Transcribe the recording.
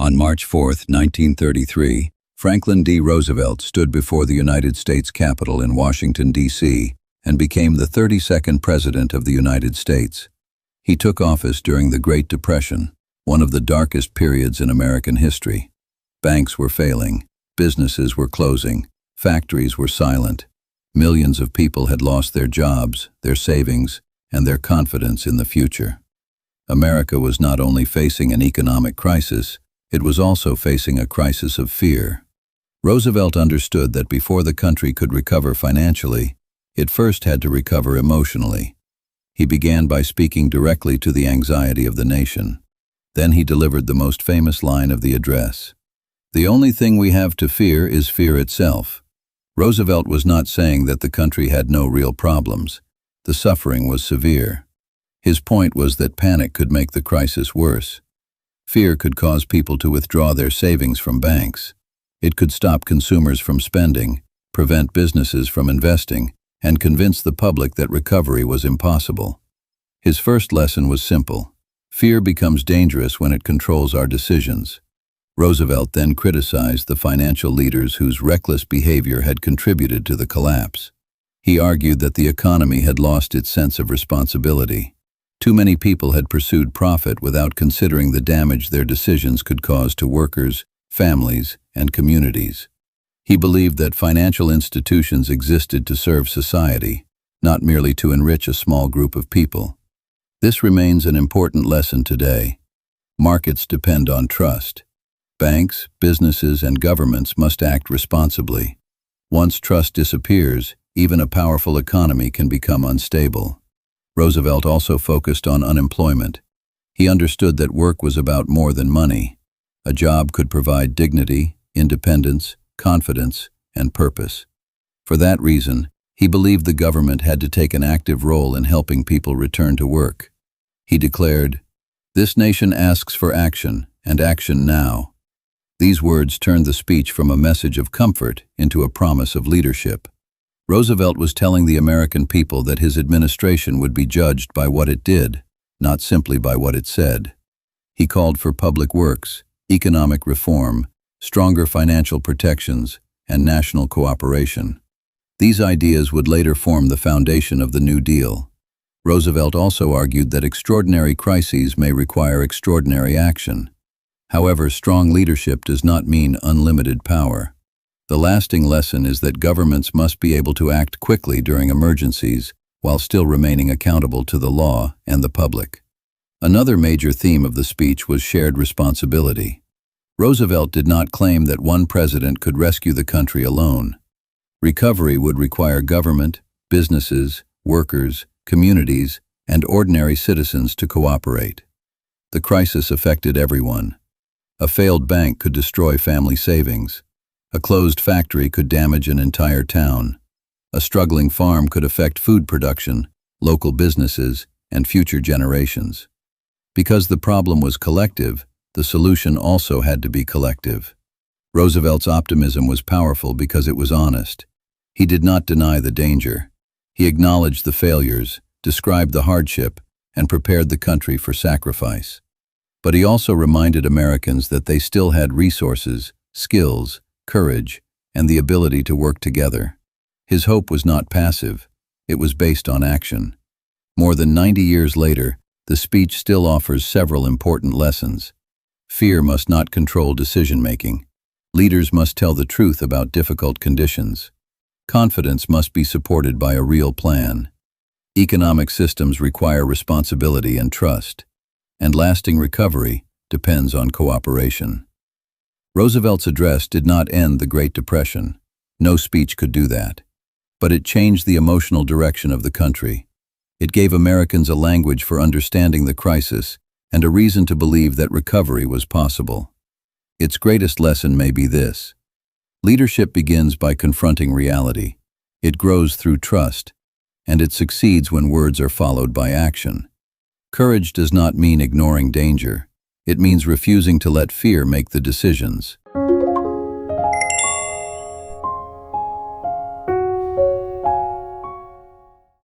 On March 4, 1933, Franklin D. Roosevelt stood before the United States Capitol in Washington, D.C., and became the 32nd President of the United States. He took office during the Great Depression, one of the darkest periods in American history. Banks were failing, businesses were closing, factories were silent. Millions of people had lost their jobs, their savings, and their confidence in the future. America was not only facing an economic crisis, it was also facing a crisis of fear. Roosevelt understood that before the country could recover financially, it first had to recover emotionally. He began by speaking directly to the anxiety of the nation. Then he delivered the most famous line of the address. "The only thing we have to fear is fear itself." Roosevelt was not saying that the country had no real problems. The suffering was severe. His point was that panic could make the crisis worse. Fear could cause people to withdraw their savings from banks. It could stop consumers from spending, prevent businesses from investing, and convince the public that recovery was impossible. His first lesson was simple. Fear becomes dangerous when it controls our decisions. Roosevelt then criticized the financial leaders whose reckless behavior had contributed to the collapse. He argued that the economy had lost its sense of responsibility. Too many people had pursued profit without considering the damage their decisions could cause to workers, families, and communities. He believed that financial institutions existed to serve society, not merely to enrich a small group of people. This remains an important lesson today. Markets depend on trust. Banks, businesses, and governments must act responsibly. Once trust disappears, even a powerful economy can become unstable. Roosevelt also focused on unemployment. He understood that work was about more than money. A job could provide dignity, independence, confidence, and purpose. For that reason, he believed the government had to take an active role in helping people return to work. He declared, "This nation asks for action, and action now." These words turned the speech from a message of comfort into a promise of leadership. Roosevelt was telling the American people that his administration would be judged by what it did, not simply by what it said. He called for public works, economic reform, stronger financial protections, and national cooperation. These ideas would later form the foundation of the New Deal. Roosevelt also argued that extraordinary crises may require extraordinary action. However, strong leadership does not mean unlimited power. The lasting lesson is that governments must be able to act quickly during emergencies while still remaining accountable to the law and the public. Another major theme of the speech was shared responsibility. Roosevelt did not claim that one president could rescue the country alone. Recovery would require government, businesses, workers, communities, and ordinary citizens to cooperate. The crisis affected everyone. A failed bank could destroy family savings. A closed factory could damage an entire town. A struggling farm could affect food production, local businesses, and future generations. Because the problem was collective, the solution also had to be collective. Roosevelt's optimism was powerful because it was honest. He did not deny the danger. He acknowledged the failures, described the hardship, and prepared the country for sacrifice. But he also reminded Americans that they still had resources, skills, courage, and the ability to work together. His hope was not passive. It was based on action. More than 90 years later, the speech still offers several important lessons. Fear must not control decision-making. Leaders must tell the truth about difficult conditions. Confidence must be supported by a real plan. Economic systems require responsibility and trust. And lasting recovery depends on cooperation. Roosevelt's address did not end the Great Depression. No speech could do that. But it changed the emotional direction of the country. It gave Americans a language for understanding the crisis and a reason to believe that recovery was possible. Its greatest lesson may be this: leadership begins by confronting reality. It grows through trust, and it succeeds when words are followed by action. Courage does not mean ignoring danger. It means refusing to let fear make the decisions.